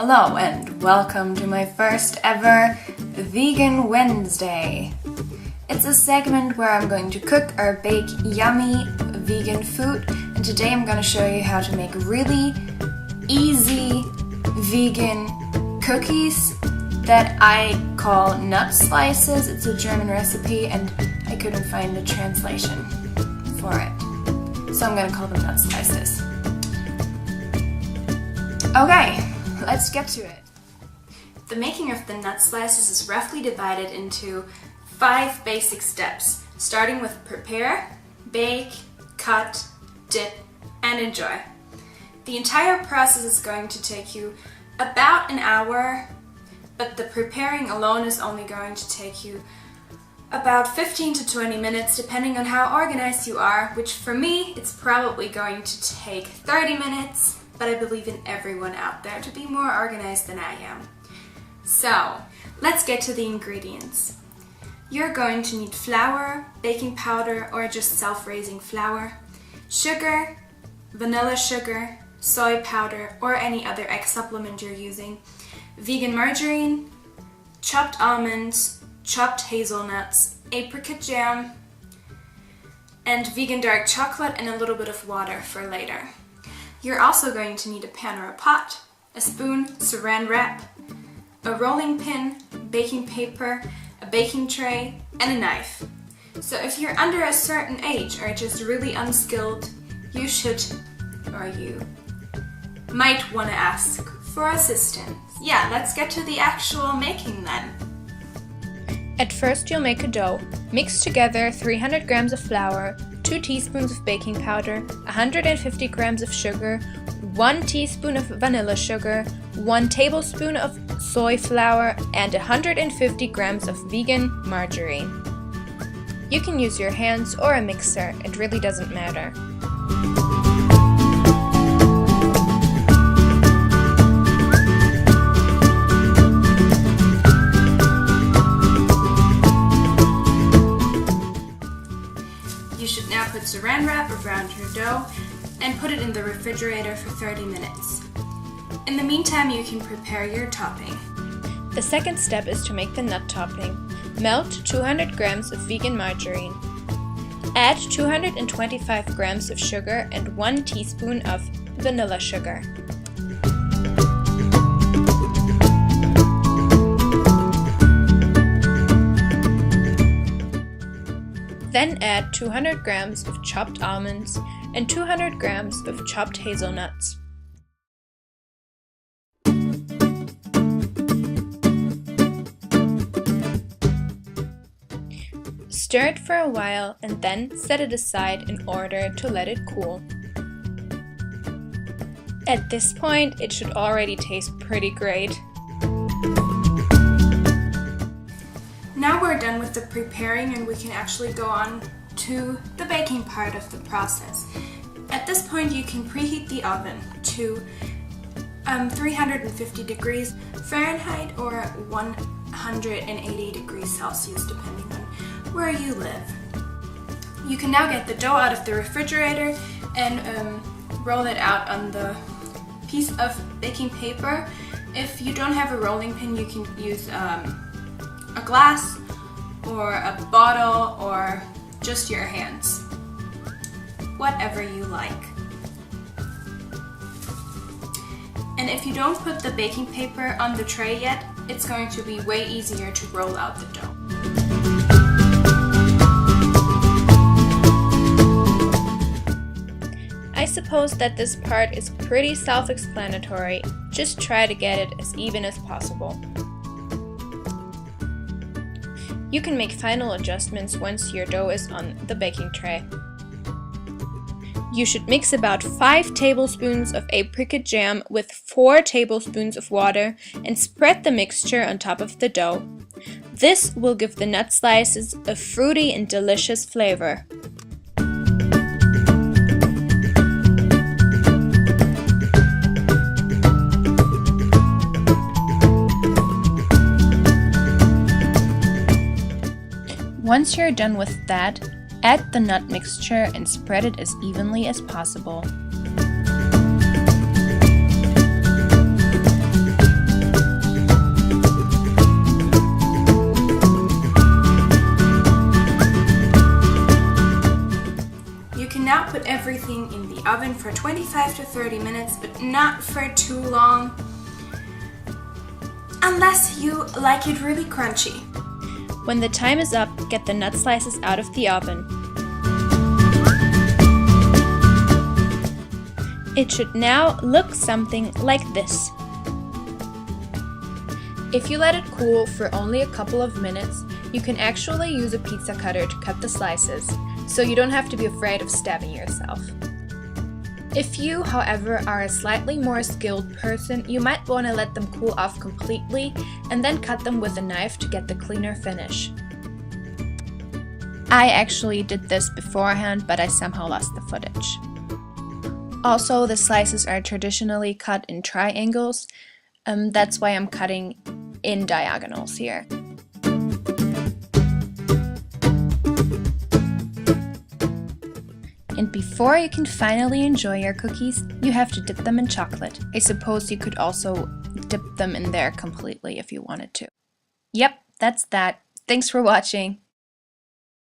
Hello and welcome to my first ever Vegan Wednesday. It's a segment where I'm going to cook or bake yummy vegan food, and today I'm going to show you how to make really easy vegan cookies that I call nut slices. It's a German recipe and I couldn't find a translation for it, so I'm going to call them nut slices. Okay, let's get to it. The making of the nut slices is roughly divided into 5 basic steps, starting with prepare, bake, cut, dip, and enjoy. The entire process is going to take you about an hour, but the preparing alone is only going to take you about 15 to 20 minutes, depending on how organized you are, which for me, it's probably going to take 30 minutes, but I believe in everyone out there to be more organized than I am. So, let's get to the ingredients. You're going to need flour, baking powder, or just self-raising flour, sugar, vanilla sugar, soy powder, or any other egg supplement you're using, vegan margarine, chopped almonds, chopped hazelnuts, apricot jam, and vegan dark chocolate, and a little bit of water for later. You're also going to need a pan or a pot, a spoon, saran wrap, a rolling pin, baking paper, a baking tray, and a knife. So if you're under a certain age or just really unskilled, you should, or you might want to ask for assistance. Yeah, let's get to the actual making then. At first you'll make a dough. Mix together 300 grams of flour, 2 teaspoons of baking powder, 150 grams of sugar, 1 teaspoon of vanilla sugar, 1 tablespoon of soy flour, and 150 grams of vegan margarine. You can use your hands or a mixer, it really doesn't matter. You should now put saran wrap around your dough and put it in the refrigerator for 30 minutes. In the meantime, you can prepare your topping. The second step is to make the nut topping. Melt 200 grams of vegan margarine. Add 225 grams of sugar and 1 teaspoon of vanilla sugar. Then add 200 grams of chopped almonds and 200 grams of chopped hazelnuts. Stir it for a while and then set it aside in order to let it cool. At this point, it should already taste pretty great. Now we're done with the preparing and we can actually go on to the baking part of the process. At this point you can preheat the oven to 350 degrees Fahrenheit or 180 degrees Celsius depending on where you live. You can now get the dough out of the refrigerator and roll it out on the piece of baking paper. If you don't have a rolling pin, you can use a glass or a bottle or just your hands, whatever you like. And if you don't put the baking paper on the tray yet, it's going to be way easier to roll out the dough. I suppose that this part is pretty self-explanatory, just try to get it as even as possible. You can make final adjustments once your dough is on the baking tray. You should mix about 5 tablespoons of apricot jam with 4 tablespoons of water and spread the mixture on top of the dough. This will give the nut slices a fruity and delicious flavor. Once you're done with that, add the nut mixture and spread it as evenly as possible. oven for 25 to 30 minutes, but not for too long, unless you like it really crunchy. When the time is up, get the nut slices out of the oven. It should now look something like this. If you let it cool for only a couple of minutes, you can actually use a pizza cutter to cut the slices, so you don't have to be afraid of stabbing yourself. If you, however, are a slightly more skilled person, you might want to let them cool off completely and then cut them with a knife to get the cleaner finish. I actually did this beforehand, but I somehow lost the footage. Also, the slices are traditionally cut in triangles. That's why I'm cutting in diagonals here. And before you can finally enjoy your cookies, you have to dip them in chocolate. I suppose you could also dip them in there completely if you wanted to. Yep, that's that. Thanks for watching.